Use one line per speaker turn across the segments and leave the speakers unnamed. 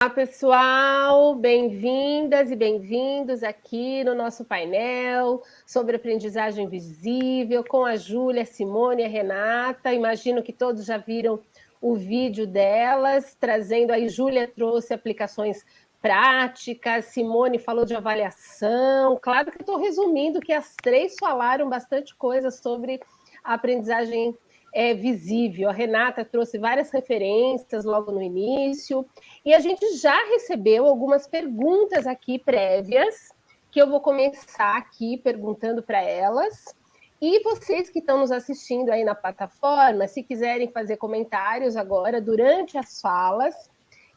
pessoal, bem-vindas e bem-vindos aqui no nosso painel sobre aprendizagem visível com a Júlia, Simone e a Renata. Imagino que todos já viram o vídeo delas, trazendo aí, Júlia trouxe aplicações práticas, Simone falou de avaliação. Claro que eu estou resumindo que as três falaram bastante coisa sobre a aprendizagem visível. A Renata trouxe várias referências logo no início, e a gente já recebeu algumas perguntas aqui prévias, que eu vou começar aqui perguntando para elas. E vocês que estão nos assistindo aí na plataforma, se quiserem fazer comentários agora, durante as falas,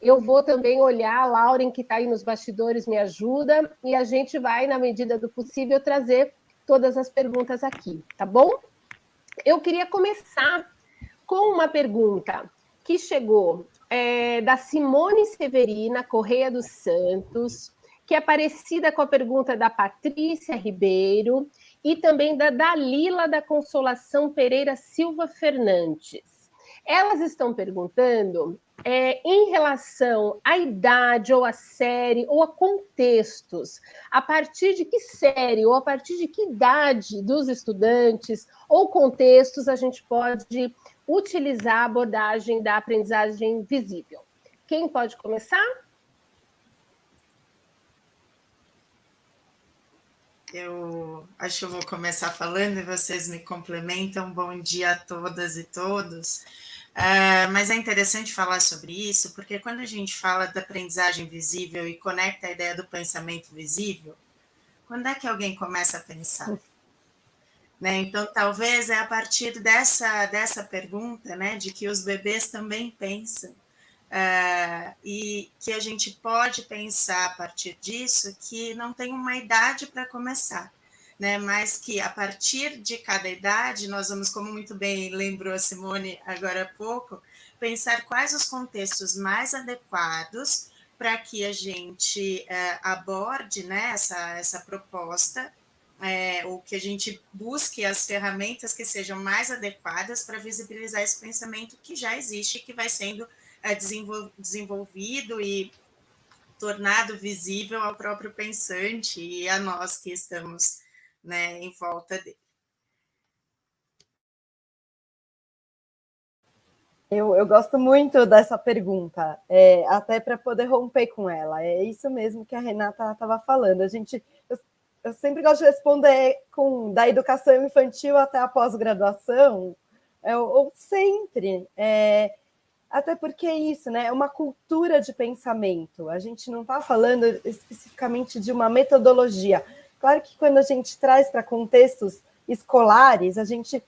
eu vou também olhar, a Lauren, que está aí nos bastidores, me ajuda, e a gente vai, na medida do possível, trazer todas as perguntas aqui, tá bom? Eu queria começar com uma pergunta que chegou da Simone Severina Correia dos Santos, que é parecida com a pergunta da Patrícia Ribeiro e também da Dalila da Consolação Pereira Silva Fernandes. Elas estão perguntando em relação à idade, ou à série, ou a contextos, a partir de que série, ou a partir de que idade dos estudantes, ou contextos, a gente pode utilizar a abordagem da aprendizagem visível. Quem pode começar?
Eu acho que eu vou começar falando e vocês me complementam. Bom dia a todas e todos. Mas é interessante falar sobre isso, porque quando a gente fala da aprendizagem visível e conecta a ideia do pensamento visível, quando é que alguém começa a pensar? Né? Então, talvez é a partir dessa pergunta, né, de que os bebês também pensam, e que a gente pode pensar a partir disso que não tem uma idade para começar, né? Mas que a partir de cada idade nós vamos, como muito bem lembrou a Simone agora há pouco, pensar quais os contextos mais adequados para que a gente aborde, né, essa proposta, ou que a gente busque as ferramentas que sejam mais adequadas para visibilizar esse pensamento que já existe, que vai sendo desenvolvido e tornado visível ao próprio pensante e a nós que estamos, né, em volta dele.
Eu gosto muito dessa pergunta, até para poder romper com ela. É isso mesmo que a Renata estava falando. Eu sempre gosto de responder da educação infantil até a pós-graduação, ou sempre. Até porque é isso, né? É uma cultura de pensamento. A gente não está falando especificamente de uma metodologia. Claro que quando a gente traz para contextos escolares, a gente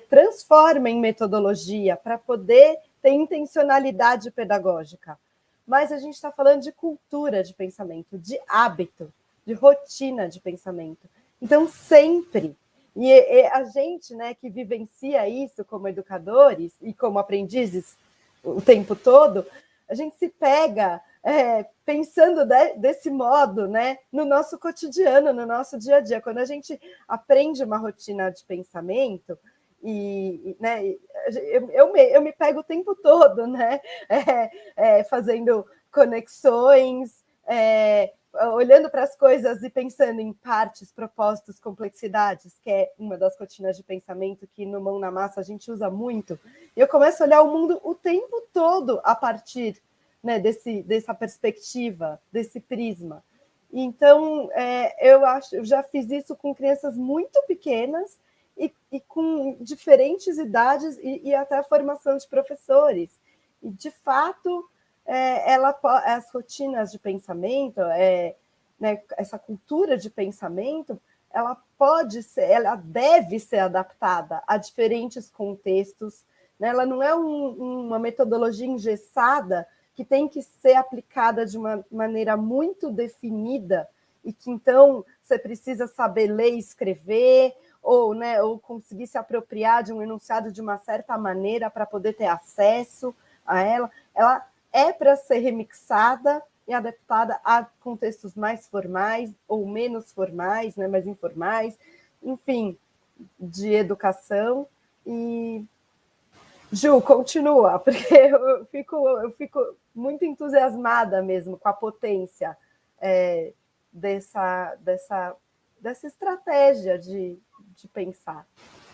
transforma em metodologia para poder ter intencionalidade pedagógica. Mas a gente está falando de cultura de pensamento, de hábito, de rotina de pensamento. Então, sempre. E a gente, né, que vivencia isso como educadores e como aprendizes o tempo todo, a gente se pega pensando desse modo, né, no nosso cotidiano, no nosso dia a dia. Quando a gente aprende uma rotina de pensamento, né, eu me pego o tempo todo, né, fazendo conexões, olhando para as coisas e pensando em partes, propósitos, complexidades, que é uma das rotinas de pensamento que no Mão na Massa a gente usa muito, e eu começo a olhar o mundo o tempo todo a partir, né, dessa perspectiva, desse prisma. Então, eu já fiz isso com crianças muito pequenas e com diferentes idades e até a formação de professores. E, de fato, as rotinas de pensamento, né, essa cultura de pensamento, ela deve ser adaptada a diferentes contextos, né? Ela não é uma metodologia engessada que tem que ser aplicada de uma maneira muito definida e que, então, você precisa saber ler e escrever ou, né, ou conseguir se apropriar de um enunciado de uma certa maneira para poder ter acesso a ela. Ela é para ser remixada e adaptada a contextos mais formais ou menos formais, né, mais informais, enfim, de educação. E Ju, continua, porque eu fico muito entusiasmada mesmo com a potência dessa estratégia de pensar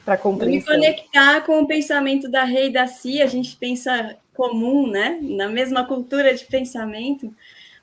para compreensão.
Me conectar com o pensamento da Rei e da Si, a gente pensa comum, né? Na mesma cultura de pensamento.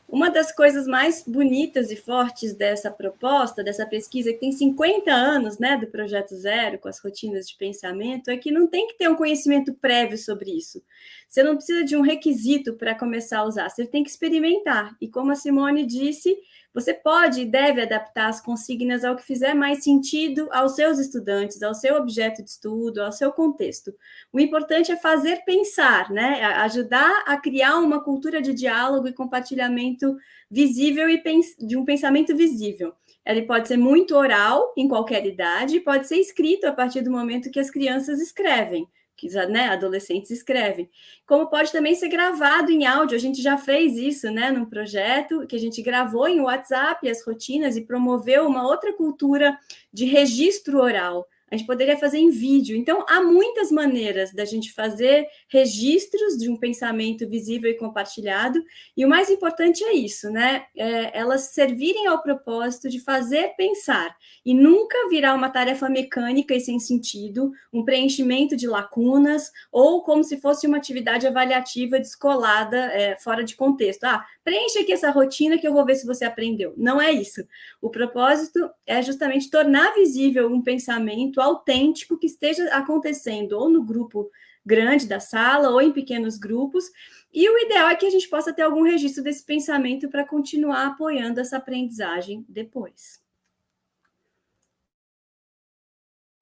Uma das coisas mais bonitas e fortes dessa proposta, dessa pesquisa, que tem 50 anos, né, do Projeto Zero, com as rotinas de pensamento, é que não tem que ter um conhecimento prévio sobre isso. Você não precisa de um requisito para começar a usar, você tem que experimentar. E como a Simone disse, você pode e deve adaptar as consignas ao que fizer mais sentido aos seus estudantes, ao seu objeto de estudo, ao seu contexto. O importante é fazer pensar, né? Ajudar a criar uma cultura de diálogo e compartilhamento visível e de um pensamento visível. Ele pode ser muito oral, em qualquer idade, pode ser escrito a partir do momento que as crianças escrevem, que, né, adolescentes escrevem. Como pode também ser gravado em áudio, a gente já fez isso, né, num projeto que a gente gravou em WhatsApp as rotinas e promoveu uma outra cultura de registro oral. A gente poderia fazer em vídeo. Então, há muitas maneiras da gente fazer registros de um pensamento visível e compartilhado, e o mais importante é isso, né? Elas servirem ao propósito de fazer pensar, e nunca virar uma tarefa mecânica e sem sentido, um preenchimento de lacunas, ou como se fosse uma atividade avaliativa descolada, fora de contexto. Preenche aqui essa rotina que eu vou ver se você aprendeu. Não é isso. O propósito é justamente tornar visível um pensamento autêntico que esteja acontecendo ou no grupo grande da sala ou em pequenos grupos, e o ideal é que a gente possa ter algum registro desse pensamento para continuar apoiando essa aprendizagem depois.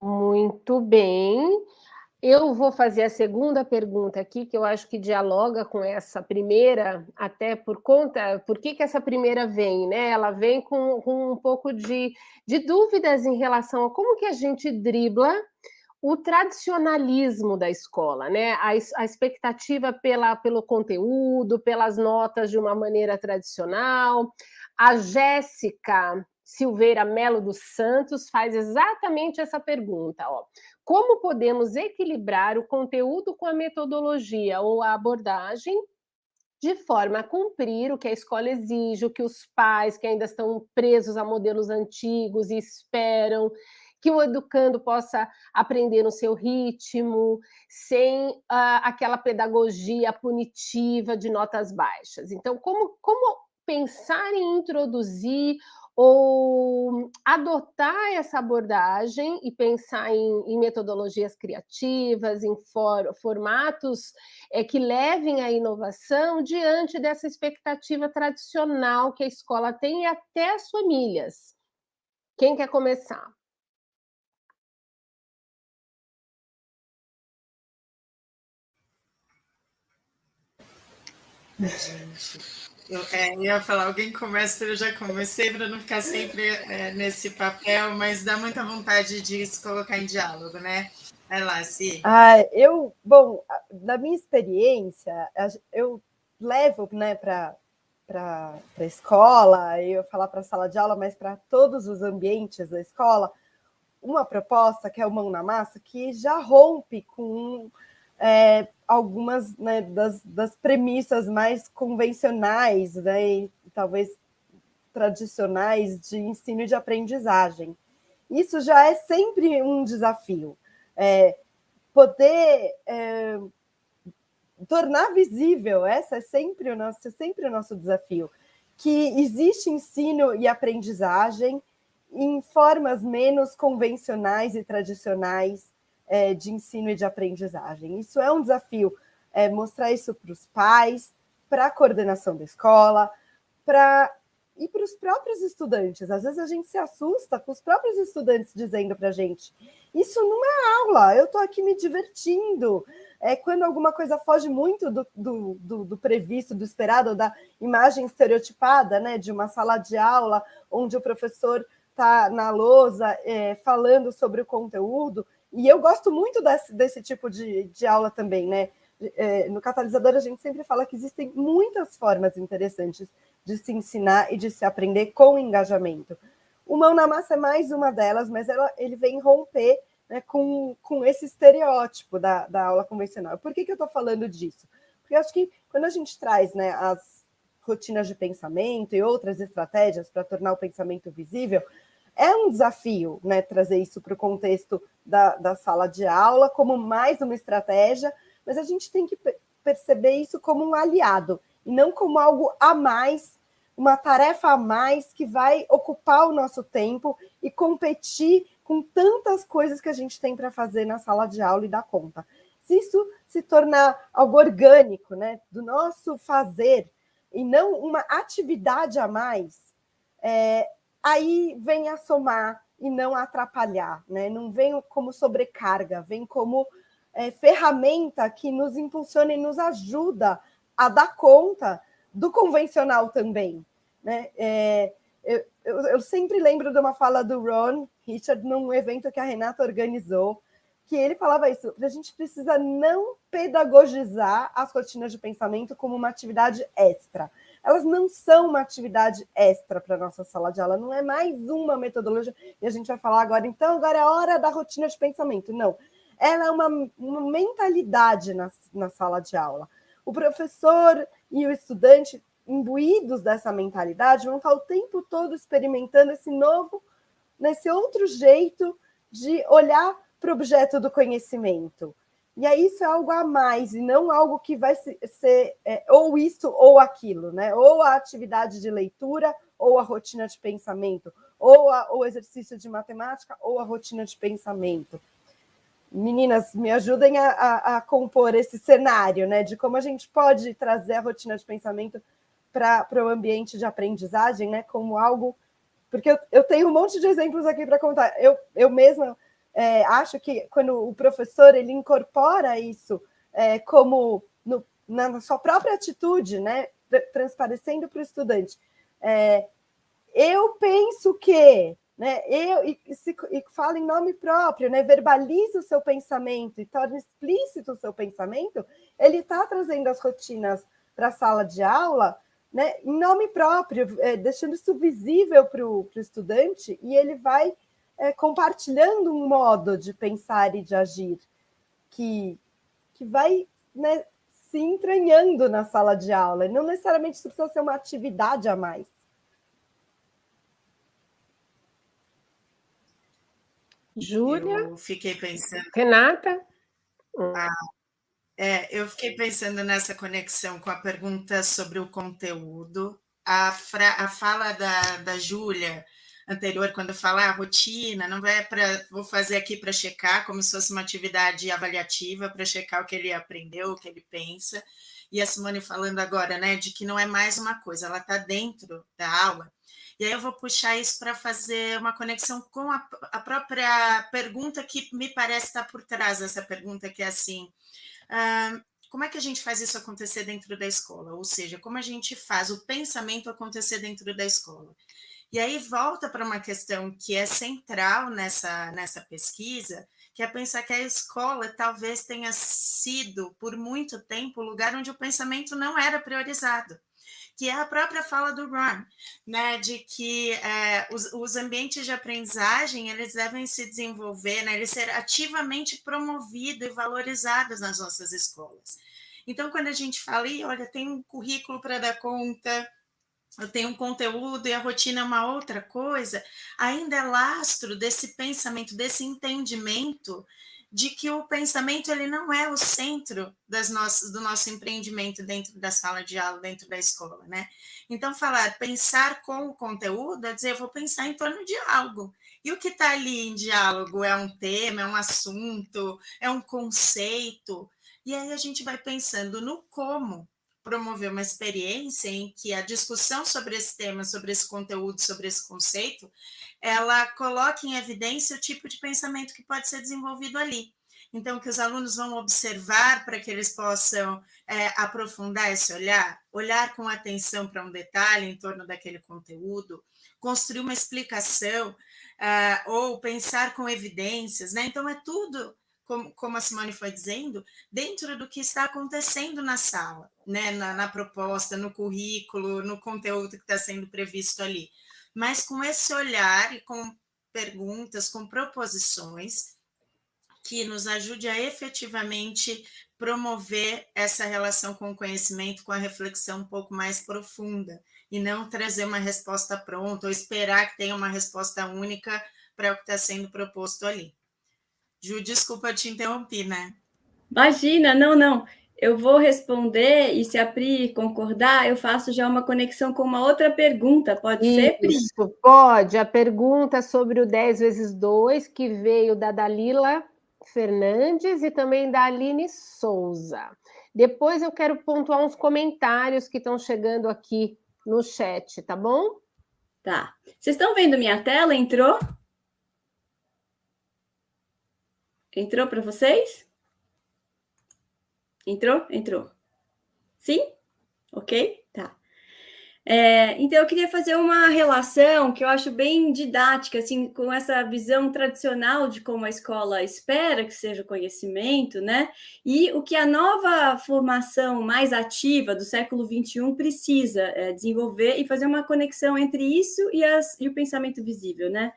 Muito bem. Eu vou fazer a segunda pergunta aqui, que eu acho que dialoga com essa primeira, até por conta... Por que essa primeira vem, né? Ela vem com um pouco de dúvidas em relação a como que a gente dribla o tradicionalismo da escola, né? A expectativa pelo conteúdo, pelas notas de uma maneira tradicional. A Jéssica Silveira Melo dos Santos faz exatamente essa pergunta, ó. Como podemos equilibrar o conteúdo com a metodologia ou a abordagem de forma a cumprir o que a escola exige, o que os pais que ainda estão presos a modelos antigos e esperam, que o educando possa aprender no seu ritmo, sem aquela pedagogia punitiva de notas baixas. Então, como pensar em introduzir ou adotar essa abordagem e pensar em metodologias criativas, em formatos que levem à inovação diante dessa expectativa tradicional que a escola tem e até as famílias. Quem quer começar?
Gente, eu ia falar, alguém começa, eu já comecei para não ficar sempre nesse papel, mas dá muita vontade de se colocar em diálogo, né? Vai lá, Si.
Bom, na minha experiência, eu levo, né, para a escola, eu falar para a sala de aula, mas para todos os ambientes da escola, uma proposta que é o Mão na Massa, que já rompe com algumas, né, das premissas mais convencionais, né, e talvez tradicionais de ensino e de aprendizagem. Isso já é sempre um desafio. Poder tornar visível, esse é sempre o nosso desafio, que existe ensino e aprendizagem em formas menos convencionais e tradicionais de ensino e de aprendizagem. Isso é um desafio, mostrar isso para os pais, para a coordenação da escola, e para os próprios estudantes. Às vezes a gente se assusta com os próprios estudantes dizendo para a gente: isso não é aula, eu estou aqui me divertindo. Quando alguma coisa foge muito do previsto, do esperado, da imagem estereotipada, né, de uma sala de aula onde o professor está na lousa falando sobre o conteúdo. E eu gosto muito desse tipo de aula também, né? No Catalisador a gente sempre fala que existem muitas formas interessantes de se ensinar e de se aprender com engajamento. O Mão na Massa é mais uma delas, mas ele vem romper, né, com esse estereótipo da aula convencional. Por que eu estou falando disso? Porque eu acho que quando a gente traz, né, as rotinas de pensamento e outras estratégias para tornar o pensamento visível, é um desafio, né, trazer isso para o contexto da sala de aula como mais uma estratégia, mas a gente tem que perceber isso como um aliado e não como algo a mais, uma tarefa a mais que vai ocupar o nosso tempo e competir com tantas coisas que a gente tem para fazer na sala de aula e dar conta. Se isso se tornar algo orgânico, né, do nosso fazer, e não uma atividade a mais, aí vem a somar e não a atrapalhar, né? Não vem como sobrecarga, vem como ferramenta que nos impulsiona e nos ajuda a dar conta do convencional também, né? Eu sempre lembro de uma fala do Ron Richard num evento que a Renata organizou, que ele falava isso, a gente precisa não pedagogizar as rotinas de pensamento como uma atividade extra. Elas não são uma atividade extra para a nossa sala de aula, não é mais uma metodologia, e a gente vai falar agora, então, agora é a hora da rotina de pensamento. Não, ela é uma mentalidade na sala de aula. O professor e o estudante, imbuídos dessa mentalidade, vão estar o tempo todo experimentando nesse outro jeito de olhar para o objeto do conhecimento. E aí isso é algo a mais, e não algo que vai ser ou isso ou aquilo, né? Ou a atividade de leitura, ou a rotina de pensamento, ou o exercício de matemática, ou a rotina de pensamento. Meninas, me ajudem a compor esse cenário, né? De como a gente pode trazer a rotina de pensamento para o ambiente de aprendizagem, né? Como algo... Porque eu tenho um monte de exemplos aqui para contar. Eu mesma... acho que quando o professor ele incorpora isso como na sua própria atitude, né, transparecendo para o estudante, eu penso que, né, e fala em nome próprio, né, verbaliza o seu pensamento e torna explícito o seu pensamento, ele está trazendo as rotinas para a sala de aula, né, em nome próprio, deixando isso visível para o estudante, e ele vai compartilhando um modo de pensar e de agir que vai, né, se entranhando na sala de aula. Não necessariamente isso precisa ser uma atividade a mais.
Júlia?
Eu fiquei pensando...
Renata?
Eu fiquei pensando nessa conexão com a pergunta sobre o conteúdo. A fala da Júlia anterior, quando fala a rotina, não é para... Vou fazer aqui para checar, como se fosse uma atividade avaliativa, para checar o que ele aprendeu, o que ele pensa. E a Simone falando agora, né, de que não é mais uma coisa, ela está dentro da aula. E aí eu vou puxar isso para fazer uma conexão com a própria pergunta que me parece estar por trás dessa pergunta, que é assim... como é que a gente faz isso acontecer dentro da escola? Ou seja, como a gente faz o pensamento acontecer dentro da escola? E aí volta para uma questão que é central nessa pesquisa, que é pensar que a escola talvez tenha sido, por muito tempo, o lugar onde o pensamento não era priorizado, que é a própria fala do Ron, né, de que os ambientes de aprendizagem eles devem se desenvolver, né, eles ser ativamente promovidos e valorizados nas nossas escolas. Então, quando a gente fala, olha, tem um currículo para dar conta, eu tenho um conteúdo e a rotina é uma outra coisa, ainda é lastro desse pensamento, desse entendimento de que o pensamento ele não é o centro do nosso empreendimento dentro da sala de aula, dentro da escola, né? Então, pensar com o conteúdo é dizer, eu vou pensar em torno de algo. E o que está ali em diálogo é um tema, é um assunto, é um conceito. E aí a gente vai pensando no como promover uma experiência em que a discussão sobre esse tema, sobre esse conteúdo, sobre esse conceito, ela coloca em evidência o tipo de pensamento que pode ser desenvolvido ali. Então, que os alunos vão observar para que eles possam aprofundar esse olhar com atenção para um detalhe em torno daquele conteúdo, construir uma explicação ou pensar com evidências, né? Então, é tudo, como a Simone foi dizendo, dentro do que está acontecendo na sala, né? na proposta, no currículo, no conteúdo que está sendo previsto ali. Mas com esse olhar e com perguntas, com proposições que nos ajude a efetivamente promover essa relação com o conhecimento, com a reflexão um pouco mais profunda, e não trazer uma resposta pronta, ou esperar que tenha uma resposta única para o que está sendo proposto ali. Ju, desculpa, eu te interrompi, né?
Imagina, não. Eu vou responder e se a Pri concordar, eu faço já uma conexão com uma outra pergunta. Pode ser, Pri?
Isso, pode. A pergunta sobre o 10 vezes 2, que veio da Dalila Fernandes e também da Aline Souza. Depois eu quero pontuar uns comentários que estão chegando aqui no chat, tá bom?
Tá. Vocês estão vendo minha tela? Entrou? Entrou para vocês? Entrou. Sim? Ok? Tá. Então, eu queria fazer uma relação que eu acho bem didática, assim, com essa visão tradicional de como a escola espera que seja o conhecimento, né? E o que a nova formação mais ativa do século XXI precisa desenvolver e fazer uma conexão entre isso e o pensamento visível, né?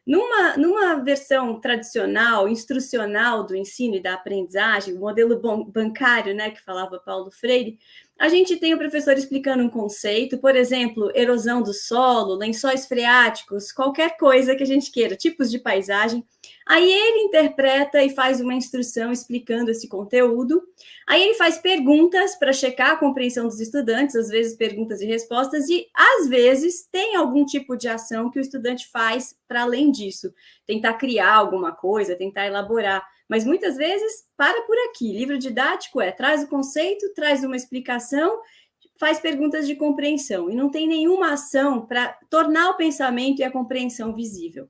Numa versão tradicional, instrucional do ensino e da aprendizagem, o modelo bancário, né, que falava Paulo Freire, a gente tem o professor explicando um conceito, por exemplo, erosão do solo, lençóis freáticos, qualquer coisa que a gente queira, tipos de paisagem. Aí ele interpreta e faz uma instrução explicando esse conteúdo. Aí ele faz perguntas para checar a compreensão dos estudantes, às vezes perguntas e respostas, e às vezes tem algum tipo de ação que o estudante faz para além disso. Tentar criar alguma coisa, tentar elaborar. Mas muitas vezes para por aqui. Livro didático traz o conceito, traz uma explicação, faz perguntas de compreensão. E não tem nenhuma ação para tornar o pensamento e a compreensão visível.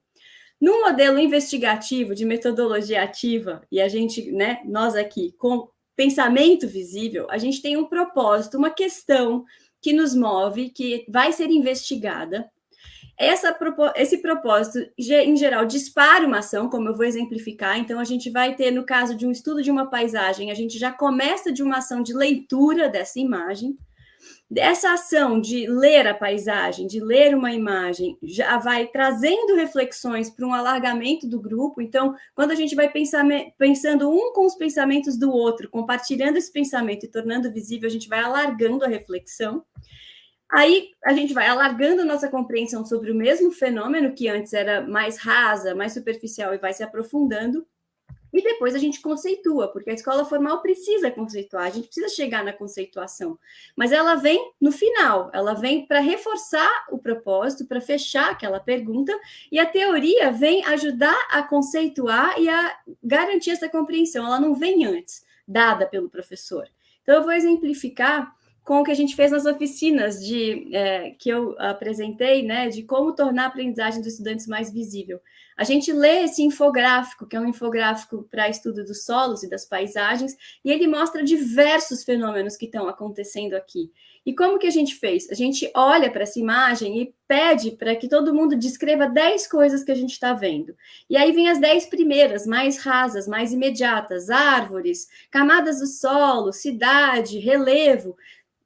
No modelo investigativo de metodologia ativa, e a gente, né, nós aqui, com pensamento visível, a gente tem um propósito, uma questão que nos move, que vai ser investigada. Esse propósito, em geral, dispara uma ação, como eu vou exemplificar. Então, a gente vai ter, no caso de um estudo de uma paisagem, a gente já começa de uma ação de leitura dessa imagem. Essa ação de ler a paisagem, de ler uma imagem, já vai trazendo reflexões para um alargamento do grupo. Então, quando a gente vai pensando um com os pensamentos do outro, compartilhando esse pensamento e tornando visível, a gente vai alargando a reflexão. Aí a gente vai alargando nossa compreensão sobre o mesmo fenômeno, que antes era mais rasa, mais superficial, e vai se aprofundando. E depois a gente conceitua, porque a escola formal precisa conceituar, a gente precisa chegar na conceituação. Mas ela vem no final, ela vem para reforçar o propósito, para fechar aquela pergunta, e a teoria vem ajudar a conceituar e a garantir essa compreensão. Ela não vem antes, dada pelo professor. Então, eu vou exemplificar com o que a gente fez nas oficinas que eu apresentei, né, de como tornar a aprendizagem dos estudantes mais visível. A gente lê esse infográfico, que é um infográfico para estudo dos solos e das paisagens, e ele mostra diversos fenômenos que estão acontecendo aqui. E como que a gente fez? A gente olha para essa imagem e pede para que todo mundo descreva 10 coisas que a gente está vendo. E aí vem as 10 primeiras, mais rasas, mais imediatas: árvores, camadas do solo, cidade, relevo,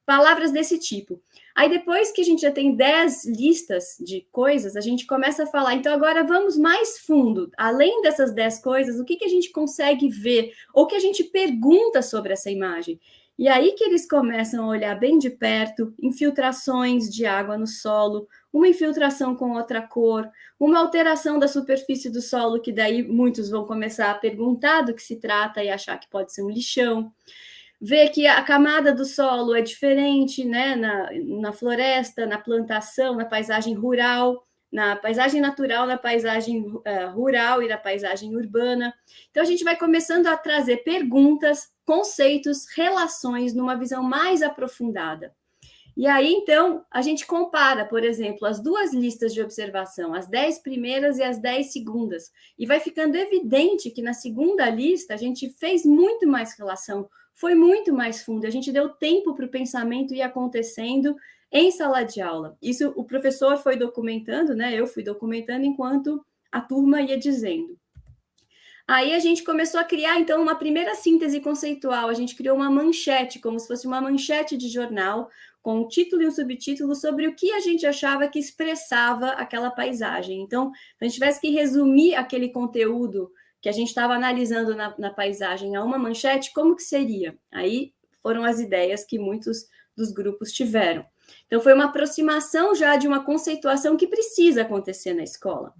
palavras desse tipo. Aí, depois que a gente já tem 10 listas de coisas, a gente começa a falar, então agora vamos mais fundo. Além dessas 10 coisas, o que a gente consegue ver? Ou que a gente pergunta sobre essa imagem? E aí que eles começam a olhar bem de perto, infiltrações de água no solo, uma infiltração com outra cor, uma alteração da superfície do solo, que daí muitos vão começar a perguntar do que se trata e achar que pode ser um lixão. Ver que a camada do solo é diferente, né, na floresta, na plantação, na paisagem rural, na paisagem natural, na paisagem rural e na paisagem urbana. Então, a gente vai começando a trazer perguntas, conceitos, relações numa visão mais aprofundada. E aí, então, a gente compara, por exemplo, as duas listas de observação, as 10 primeiras e as 10 segundas, e vai ficando evidente que na segunda lista a gente fez muito mais relação, foi muito mais fundo, a gente deu tempo para o pensamento ir acontecendo em sala de aula. Isso o professor foi documentando, né? Eu fui documentando enquanto a turma ia dizendo. Aí a gente começou a criar, então, uma primeira síntese conceitual. A gente criou uma manchete, como se fosse uma manchete de jornal, com um título e um subtítulo sobre o que a gente achava que expressava aquela paisagem. Então, se a gente tivesse que resumir aquele conteúdo que a gente estava analisando na paisagem a uma manchete, como que seria? Aí foram as ideias que muitos dos grupos tiveram. Então, foi uma aproximação já de uma conceituação que precisa acontecer na escola.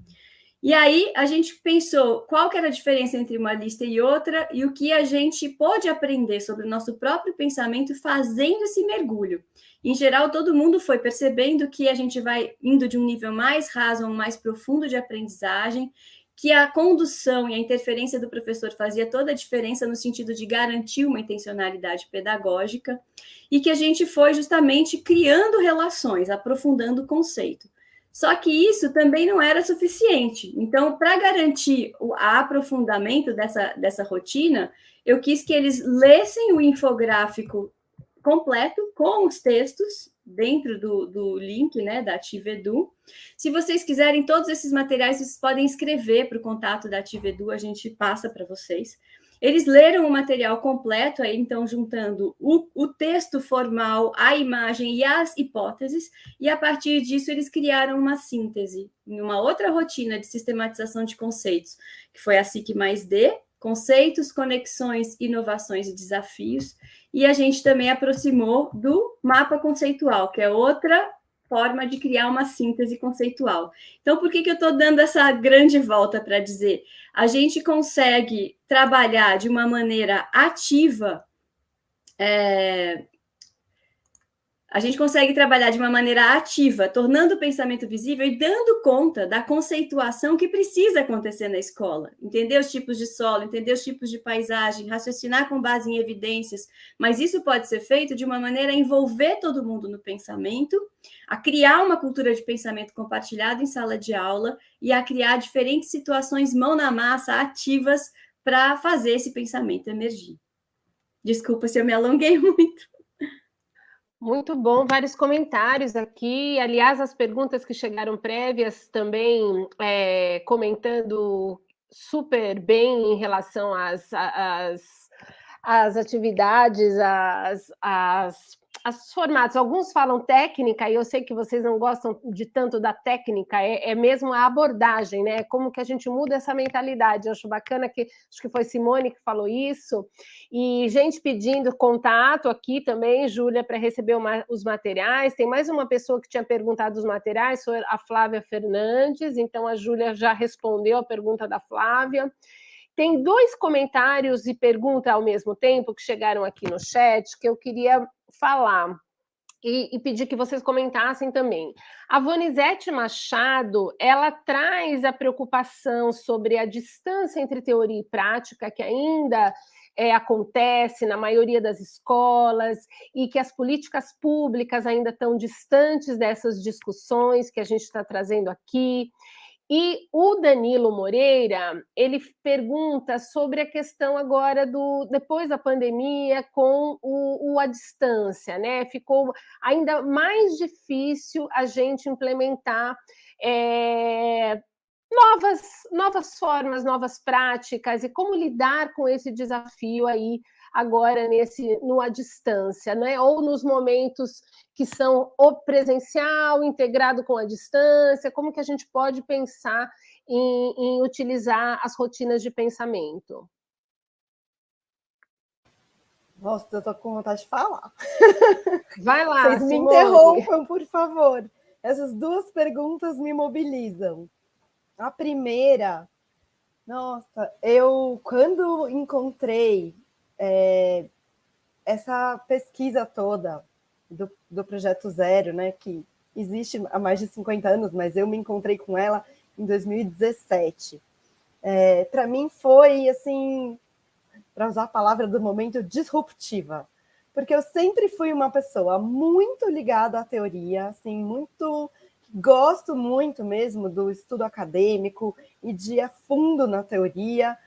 E aí, a gente pensou qual que era a diferença entre uma lista e outra e o que a gente pode aprender sobre o nosso próprio pensamento fazendo esse mergulho. Em geral, todo mundo foi percebendo que a gente vai indo de um nível mais raso a um mais profundo de aprendizagem, que a condução e a interferência do professor fazia toda a diferença no sentido de garantir uma intencionalidade pedagógica, e que a gente foi justamente criando relações, aprofundando o conceito. Só que isso também não era suficiente. Então, para garantir o aprofundamento dessa rotina, eu quis que eles lessem o infográfico completo com os textos dentro do link, né, da Ativedu. Se vocês quiserem todos esses materiais, vocês podem escrever para o contato da Ativedu, a gente passa para vocês. Eles leram o material completo, aí então juntando o texto formal, a imagem e as hipóteses, e a partir disso eles criaram uma síntese em uma outra rotina de sistematização de conceitos, que foi a SIC mais D, conceitos, conexões, inovações e desafios, e a gente também aproximou do mapa conceitual, que é outra forma de criar uma síntese conceitual. Então, por que eu estou dando essa grande volta para dizer? A gente consegue trabalhar de uma maneira ativa, tornando o pensamento visível e dando conta da conceituação que precisa acontecer na escola. Entender os tipos de solo, entender os tipos de paisagem, raciocinar com base em evidências, mas isso pode ser feito de uma maneira a envolver todo mundo no pensamento, a criar uma cultura de pensamento compartilhado em sala de aula e a criar diferentes situações mão na massa, ativas, para fazer esse pensamento emergir. Desculpa se eu me alonguei muito.
Muito bom, vários comentários aqui. Aliás, as perguntas que chegaram prévias também comentando super bem em relação às atividades, às formatos. Alguns falam técnica, e eu sei que vocês não gostam de tanto da técnica, é mesmo a abordagem, né? Como que a gente muda essa mentalidade. Eu acho bacana que acho que foi Simone que falou isso. E gente pedindo contato aqui também, Júlia, para receber os materiais. Tem mais uma pessoa que tinha perguntado os materiais, foi a Flávia Fernandes, então a Júlia já respondeu a pergunta da Flávia. Tem 2 comentários e pergunta ao mesmo tempo que chegaram aqui no chat que eu queria falar e pedir que vocês comentassem também. A Vonizete Machado, ela traz a preocupação sobre a distância entre teoria e prática, que ainda acontece na maioria das escolas, e que as políticas públicas ainda estão distantes dessas discussões que a gente está trazendo aqui. E o Danilo Moreira, ele pergunta sobre a questão agora depois da pandemia com a distância, né? Ficou ainda mais difícil a gente implementar novas formas, novas práticas, e como lidar com esse desafio aí agora no à distância, né? Ou nos momentos que são o presencial integrado com a distância, como que a gente pode pensar em utilizar as rotinas de pensamento?
Nossa, eu tô com vontade de falar.
Vai lá,
Vocês me
Simone.
interrompam, por favor. Essas 2 perguntas me mobilizam. A primeira, nossa, eu quando encontrei essa pesquisa toda do Projeto Zero, né, que existe há mais de 50 anos, mas eu me encontrei com ela em 2017. Para mim foi, assim, para usar a palavra do momento, disruptiva, porque eu sempre fui uma pessoa muito ligada à teoria, assim, gosto muito mesmo do estudo acadêmico e de ir a fundo na teoria,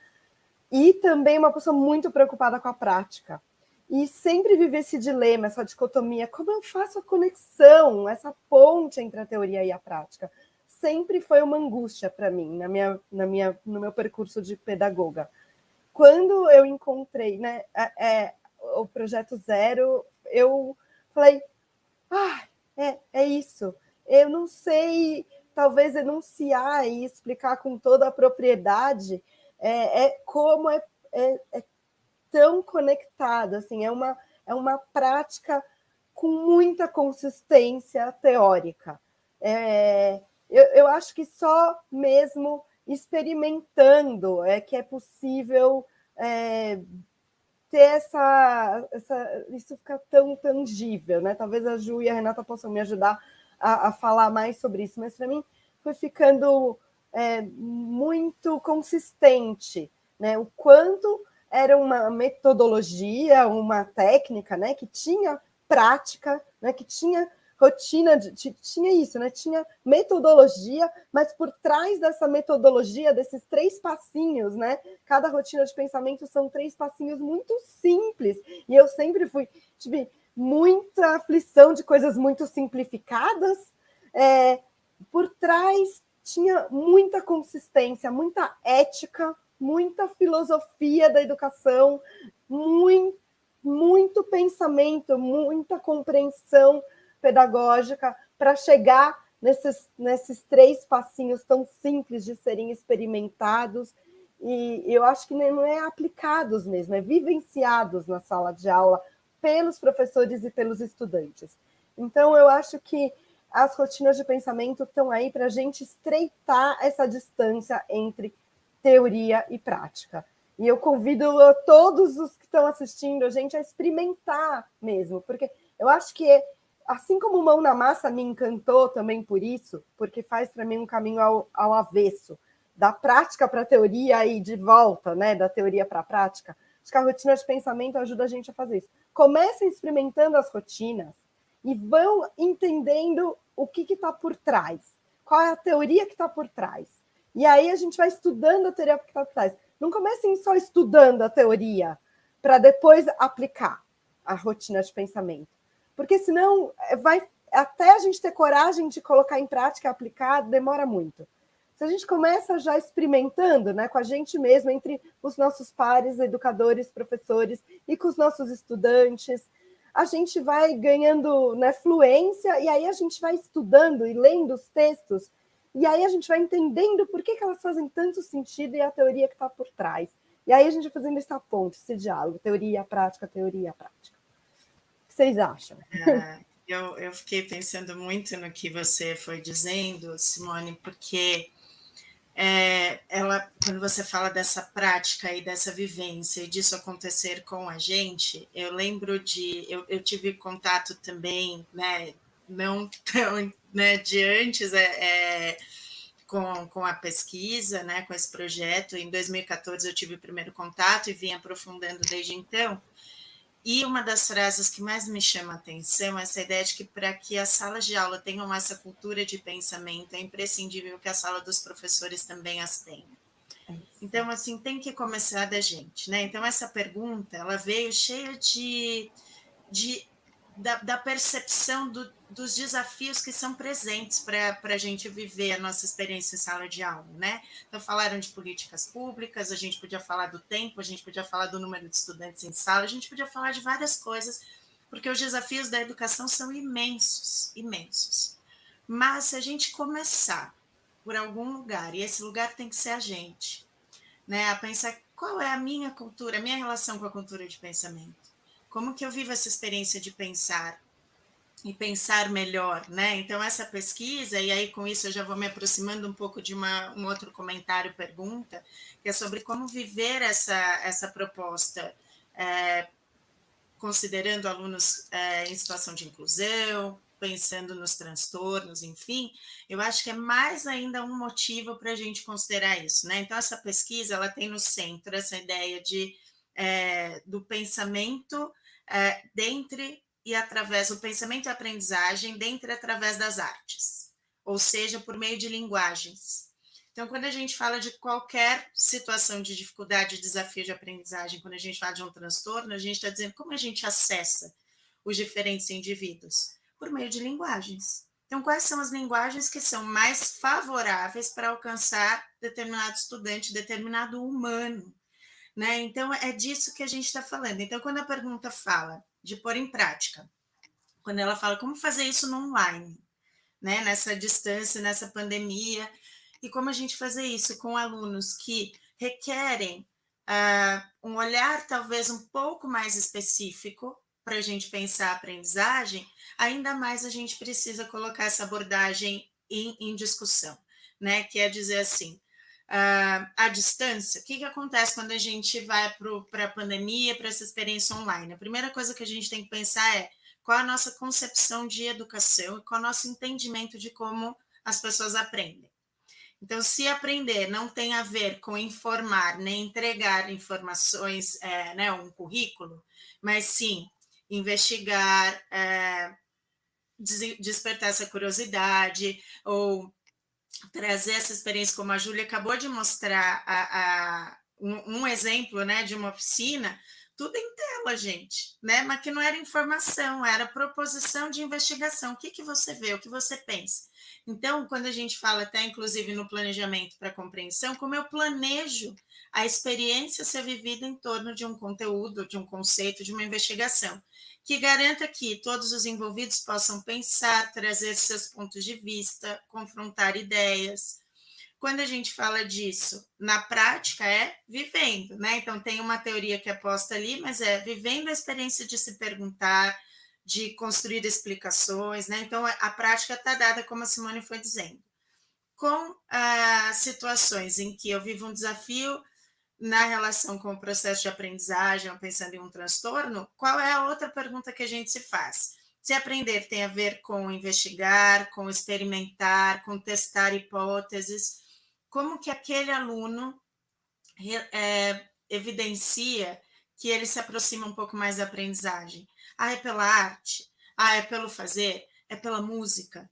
e também uma pessoa muito preocupada com a prática. E sempre vivi esse dilema, essa dicotomia, como eu faço a conexão, essa ponte entre a teoria e a prática? Sempre foi uma angústia para mim, no meu percurso de pedagoga. Quando eu encontrei, né, o Projeto Zero, eu falei, é isso. Eu não sei, talvez enunciar e explicar com toda a propriedade Como é tão conectado, assim, é uma prática com muita consistência teórica. Eu acho que só mesmo experimentando é que é possível ter isso ficar tão tangível, né? Talvez a Ju e a Renata possam me ajudar a falar mais sobre isso, mas para mim foi ficando muito consistente, né? O quanto era uma metodologia, uma técnica, né? Que tinha prática, né? Que tinha rotina, tinha isso, né? Tinha metodologia, mas por trás dessa metodologia, desses 3 passinhos, né? Cada rotina de pensamento são 3 passinhos muito simples. E eu sempre tive muita aflição de coisas muito simplificadas. Por trás tinha muita consistência, muita ética, muita filosofia da educação, muito pensamento, muita compreensão pedagógica para chegar nesses 3 passinhos tão simples de serem experimentados, e eu acho que não é aplicados mesmo, é vivenciados na sala de aula pelos professores e pelos estudantes. Então, eu acho que as rotinas de pensamento estão aí para a gente estreitar essa distância entre teoria e prática. E eu convido todos os que estão assistindo a gente a experimentar mesmo, porque eu acho que assim como Mão na Massa me encantou também por isso, porque faz para mim um caminho ao avesso, da prática para a teoria e de volta, né, da teoria para a prática. Acho que a rotina de pensamento ajuda a gente a fazer isso. Comecem experimentando as rotinas e vão entendendo o que está por trás, qual é a teoria que está por trás. E aí a gente vai estudando a teoria que está por trás. Não comecem só estudando a teoria para depois aplicar a rotina de pensamento. Porque senão até a gente ter coragem de colocar em prática e aplicar, demora muito. Se a gente começa já experimentando, né, com a gente mesmo, entre os nossos pares, educadores, professores, e com os nossos estudantes, a gente vai ganhando, né, fluência, e aí a gente vai estudando e lendo os textos, e aí a gente vai entendendo por que elas fazem tanto sentido e a teoria que está por trás. E aí a gente vai fazendo essa ponte, esse diálogo, teoria, prática, teoria, prática. O que vocês acham?
Eu fiquei pensando muito no que você foi dizendo, Simone, porque quando você fala dessa prática e dessa vivência e disso acontecer com a gente, eu lembro eu tive contato também, né, não tão, né, de antes, com a pesquisa, né, com esse projeto. Em 2014 eu tive o primeiro contato e vim aprofundando desde então. E uma das frases que mais me chama a atenção é essa ideia de que para que as salas de aula tenham essa cultura de pensamento, é imprescindível que a sala dos professores também as tenha. Então, assim, tem que começar da gente, né? Então, essa pergunta, ela veio cheia da percepção dos desafios que são presentes para a gente viver a nossa experiência em sala de aula, né? Então, falaram de políticas públicas, a gente podia falar do tempo, a gente podia falar do número de estudantes em sala, a gente podia falar de várias coisas, porque os desafios da educação são imensos, imensos. Mas se a gente começar por algum lugar, e esse lugar tem que ser a gente, né? A pensar qual é a minha cultura, a minha relação com a cultura de pensamento. Como que eu vivo essa experiência de pensar e pensar melhor, né? Então, essa pesquisa, e aí com isso eu já vou me aproximando um pouco de um outro comentário, pergunta, que é sobre como viver essa proposta, considerando alunos em situação de inclusão, pensando nos transtornos, enfim, eu acho que é mais ainda um motivo para a gente considerar isso, né? Então, essa pesquisa, ela tem no centro essa ideia do pensamento dentre e através do pensamento e aprendizagem dentro e através das artes, ou seja, por meio de linguagens. Então, quando a gente fala de qualquer situação de dificuldade, desafio de aprendizagem, quando a gente fala de um transtorno, a gente está dizendo como a gente acessa os diferentes indivíduos, por meio de linguagens. Então, quais são as linguagens que são mais favoráveis para alcançar determinado estudante, determinado humano, né? Então, é disso que a gente está falando. Então, quando a pergunta fala de pôr em prática, quando ela fala como fazer isso no online, né? Nessa distância, nessa pandemia, e como a gente fazer isso com alunos que requerem um olhar talvez um pouco mais específico para a gente pensar a aprendizagem, ainda mais a gente precisa colocar essa abordagem em discussão, né? Que é dizer assim, à distância, o que acontece quando a gente vai para a pandemia, para essa experiência online? A primeira coisa que a gente tem que pensar é qual a nossa concepção de educação e qual o nosso entendimento de como as pessoas aprendem. Então, se aprender não tem a ver com informar, nem entregar informações, né, um currículo, mas sim investigar, despertar essa curiosidade, ou trazer essa experiência, como a Júlia acabou de mostrar, um exemplo, né, de uma oficina, tudo em tela, gente, né? Mas que não era informação, era proposição de investigação. O que você vê, o que você pensa? Então, quando a gente fala até, inclusive, no planejamento para compreensão, como eu planejo a experiência ser vivida em torno de um conteúdo, de um conceito, de uma investigação, que garanta que todos os envolvidos possam pensar, trazer seus pontos de vista, confrontar ideias. Quando a gente fala disso, na prática é vivendo, né? Então tem uma teoria que é posta ali, mas é vivendo a experiência de se perguntar, de construir explicações, né? Então a prática está dada, como a Simone foi dizendo. Com situações em que eu vivo um desafio na relação com o processo de aprendizagem, ou pensando em um transtorno, qual é a outra pergunta que a gente se faz? Se aprender tem a ver com investigar, com experimentar, com testar hipóteses, como que aquele aluno evidencia que ele se aproxima um pouco mais da aprendizagem? É pela arte? É pelo fazer? É pela música?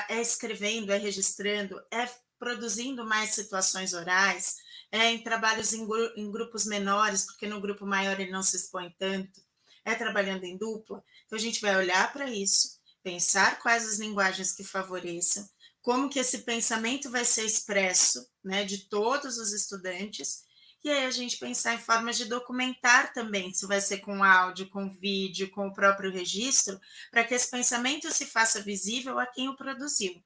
É escrevendo? É registrando? É produzindo mais situações orais? É em trabalhos em grupos menores, porque no grupo maior ele não se expõe tanto? É trabalhando em dupla? Então a gente vai olhar para isso, pensar quais as linguagens que favoreçam, como que esse pensamento vai ser expresso, né, de todos os estudantes, e aí a gente pensar em formas de documentar também, se vai ser com áudio, com vídeo, com o próprio registro, para que esse pensamento se faça visível a quem o produziu.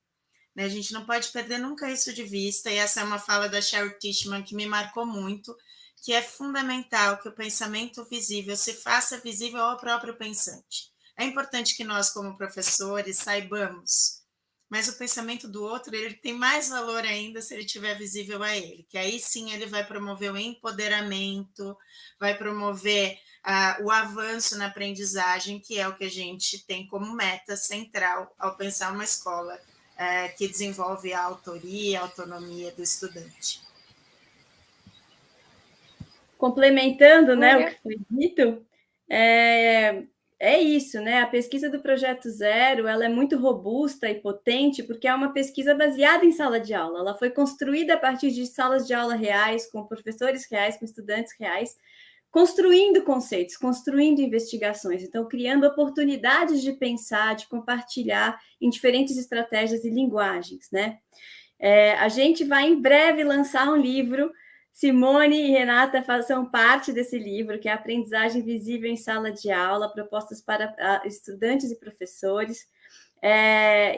Né? A gente não pode perder nunca isso de vista, e essa é uma fala da Cheryl Tishman que me marcou muito, que é fundamental que o pensamento visível se faça visível ao próprio pensante. É importante que nós, como professores, saibamos, mas o pensamento do outro ele tem mais valor ainda se ele estiver visível a ele, que aí sim ele vai promover o empoderamento, vai promover o avanço na aprendizagem, que é o que a gente tem como meta central ao pensar uma escola que desenvolve a autoria, a autonomia do estudante.
Complementando, né, o que foi dito, é isso, né? A pesquisa do Projeto Zero, ela é muito robusta e potente porque é uma pesquisa baseada em sala de aula. Ela foi construída a partir de salas de aula reais, com professores reais, com estudantes reais, construindo conceitos, construindo investigações, então criando oportunidades de pensar, de compartilhar em diferentes estratégias e linguagens, né? A gente vai em breve lançar um livro. Simone e Renata são parte desse livro, que é Aprendizagem Visível em Sala de Aula, propostas para estudantes e professores,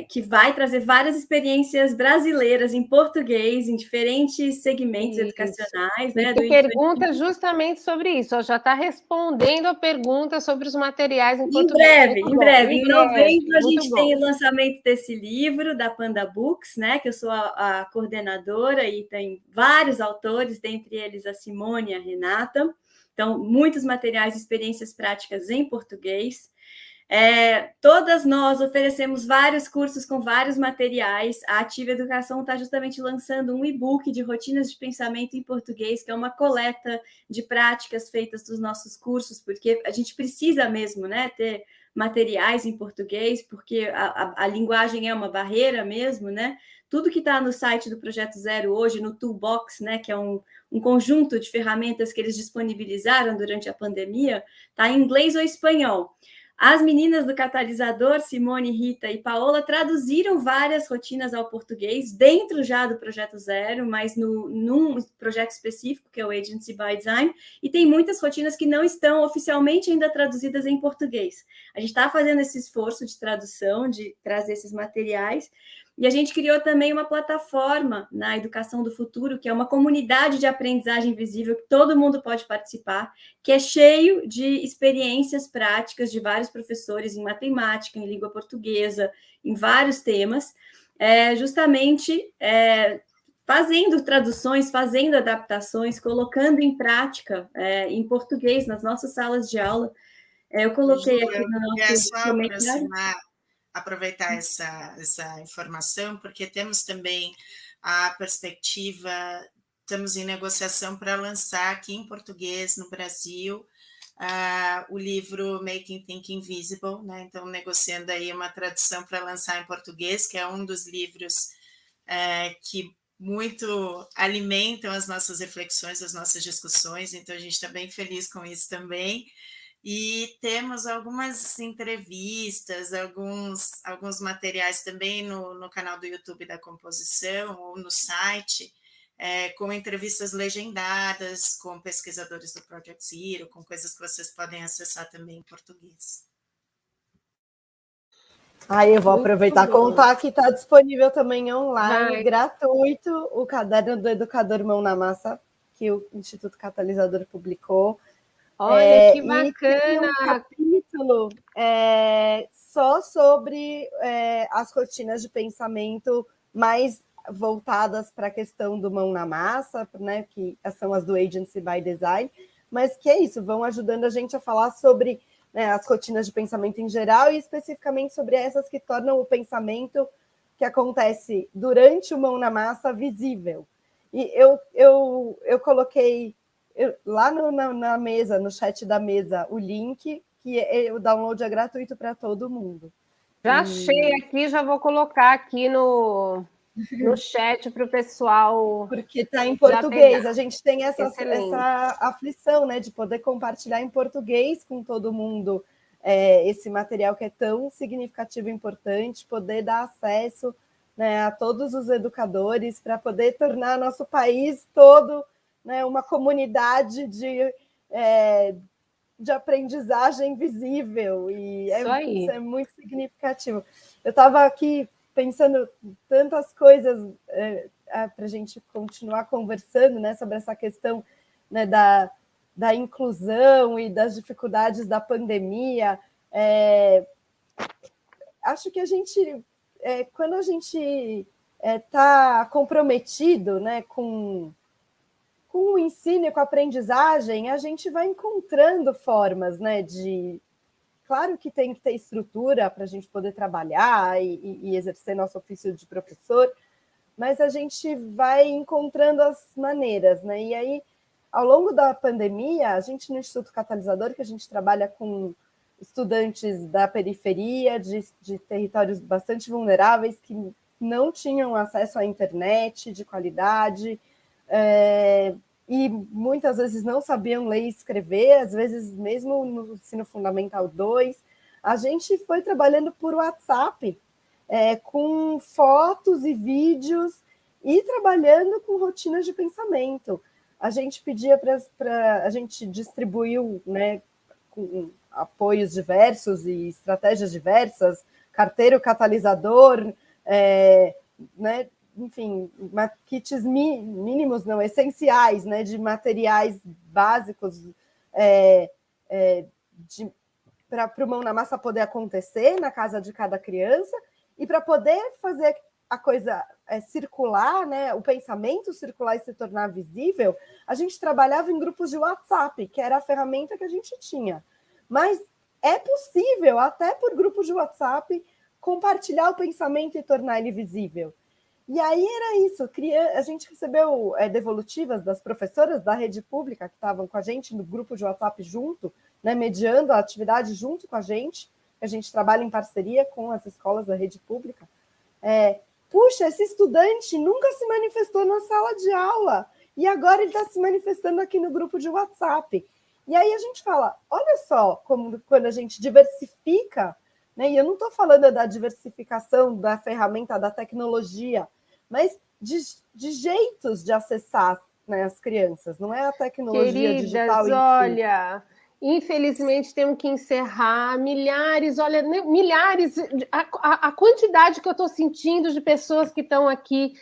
que vai trazer várias experiências brasileiras em português, em diferentes segmentos educacionais.
Né, e pergunta justamente sobre isso, já está respondendo a pergunta sobre os materiais em português.
Em breve. Em novembro, a gente tem o lançamento desse livro, da Panda Books, né, que eu sou a coordenadora, e tem vários autores, dentre eles a Simone e a Renata. Então, muitos materiais e experiências práticas em português. Todas nós oferecemos vários cursos com vários materiais. A Ativa Educação está justamente lançando um e-book de rotinas de pensamento em português, que é uma coleta de práticas feitas dos nossos cursos, porque a gente precisa mesmo, né, ter materiais em português, porque a linguagem é uma barreira mesmo, né? Tudo que está no site do Projeto Zero hoje, no Toolbox, né, que é um conjunto de ferramentas que eles disponibilizaram durante a pandemia, está em inglês ou espanhol. As meninas do Catalisador, Simone, Rita e Paola, traduziram várias rotinas ao português, dentro já do Projeto Zero, mas num projeto específico, que é o Agency by Design, e tem muitas rotinas que não estão oficialmente ainda traduzidas em português. A gente está fazendo esse esforço de tradução, de trazer esses materiais, e a gente criou também uma plataforma na Educação do Futuro, que é uma comunidade de aprendizagem visível, que todo mundo pode participar, que é cheio de experiências práticas de vários professores em matemática, em língua portuguesa, em vários temas, justamente fazendo traduções, fazendo adaptações, colocando em prática em português nas nossas salas de aula. Eu coloquei aqui no nosso comentário.
Aproveitar essa informação, porque temos também a perspectiva, estamos em negociação para lançar aqui em português no Brasil o livro Making Thinking Visible, né? Então negociando aí uma tradução para lançar em português, que é um dos livros que muito alimentam as nossas reflexões, as nossas discussões, então a gente está bem feliz com isso também. E temos algumas entrevistas, alguns materiais também no canal do YouTube da Composição ou no site, com entrevistas legendadas, com pesquisadores do Project Zero, com coisas que vocês podem acessar também em português.
Aí eu vou aproveitar e contar que está disponível também online, gratuito, o Caderno do Educador Mão na Massa, que o Instituto Catalisador publicou.
Olha, que bacana!
E tem um capítulo só sobre as rotinas de pensamento mais voltadas para a questão do mão na massa, né, que são as do Agency by Design, mas que é isso, vão ajudando a gente a falar sobre as rotinas de pensamento em geral e especificamente sobre essas que tornam o pensamento que acontece durante o mão na massa visível. E eu coloquei lá na mesa, no chat da mesa, o link, que o download é gratuito para todo mundo.
Já achei aqui, já vou colocar aqui no chat para o pessoal.
Porque está em português, a gente tem essa aflição, né, de poder compartilhar em português com todo mundo esse material que é tão significativo e importante, poder dar acesso, né, a todos os educadores para poder tornar nosso país todo, né, uma comunidade de aprendizagem visível, e isso é muito significativo. Eu estava aqui pensando tantas coisas para a gente continuar conversando, né, sobre essa questão, né, da inclusão e das dificuldades da pandemia. Acho que a gente, quando a gente está comprometido, né, com o ensino e com a aprendizagem, a gente vai encontrando formas, né, de... Claro que tem que ter estrutura para a gente poder trabalhar e exercer nosso ofício de professor, mas a gente vai encontrando as maneiras, né? E aí, ao longo da pandemia, a gente no Instituto Catalisador, que a gente trabalha com estudantes da periferia, de territórios bastante vulneráveis, que não tinham acesso à internet de qualidade, e muitas vezes não sabiam ler e escrever, às vezes mesmo no ensino fundamental 2, a gente foi trabalhando por WhatsApp, com fotos e vídeos, e trabalhando com rotinas de pensamento. A gente pedia a gente distribuiu, né, com apoios diversos e estratégias diversas, carteiro catalisador, né, enfim, kits mínimos, não, essenciais, né, de materiais básicos para o mão na massa poder acontecer na casa de cada criança e para poder fazer a coisa circular, né, o pensamento circular e se tornar visível, a gente trabalhava em grupos de WhatsApp, que era a ferramenta que a gente tinha. Mas é possível, até por grupos de WhatsApp, compartilhar o pensamento e tornar ele visível. E aí era isso, a gente recebeu devolutivas das professoras da rede pública que estavam com a gente no grupo de WhatsApp junto, né, mediando a atividade junto com a gente trabalha em parceria com as escolas da rede pública. Puxa, esse estudante nunca se manifestou na sala de aula, e agora ele está se manifestando aqui no grupo de WhatsApp. E aí a gente fala, olha só, como quando a gente diversifica, né? E eu não estou falando da diversificação da ferramenta, da tecnologia, mas de jeitos de acessar, né, as crianças, não é a tecnologia digital em si.
Olha, infelizmente temos que encerrar. Milhares, olha, milhares, a quantidade que eu estou sentindo de pessoas que estão aqui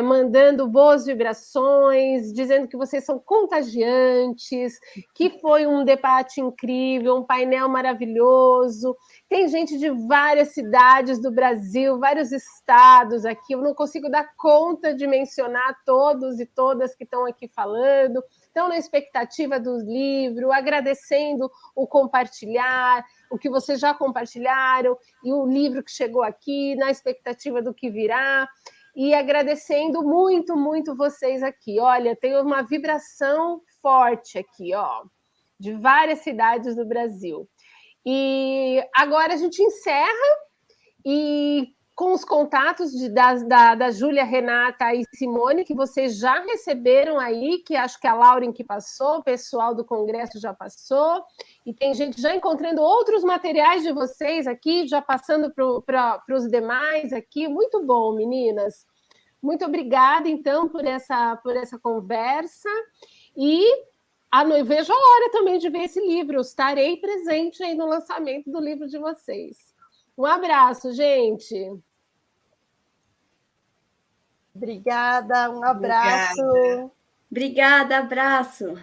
mandando boas vibrações, dizendo que vocês são contagiantes, que foi um debate incrível, um painel maravilhoso. Tem gente de várias cidades do Brasil, vários estados aqui. Eu não consigo dar conta de mencionar todos e todas que estão aqui falando. Então, na expectativa do livro, agradecendo o compartilhar, o que vocês já compartilharam, e o livro que chegou aqui, na expectativa do que virá, e agradecendo muito, muito vocês aqui. Olha, tem uma vibração forte aqui, ó, de várias cidades do Brasil. E agora a gente encerra, e com os contatos da Júlia, Renata e Simone, que vocês já receberam aí, que acho que a Lauren que passou, o pessoal do Congresso já passou, e tem gente já encontrando outros materiais de vocês aqui, já passando para os demais aqui. Muito bom, meninas. Muito obrigada, então, por essa conversa. E eu vejo a hora também de ver esse livro. Estarei presente aí no lançamento do livro de vocês. Um abraço, gente.
Obrigada, um abraço.
Obrigada, abraço.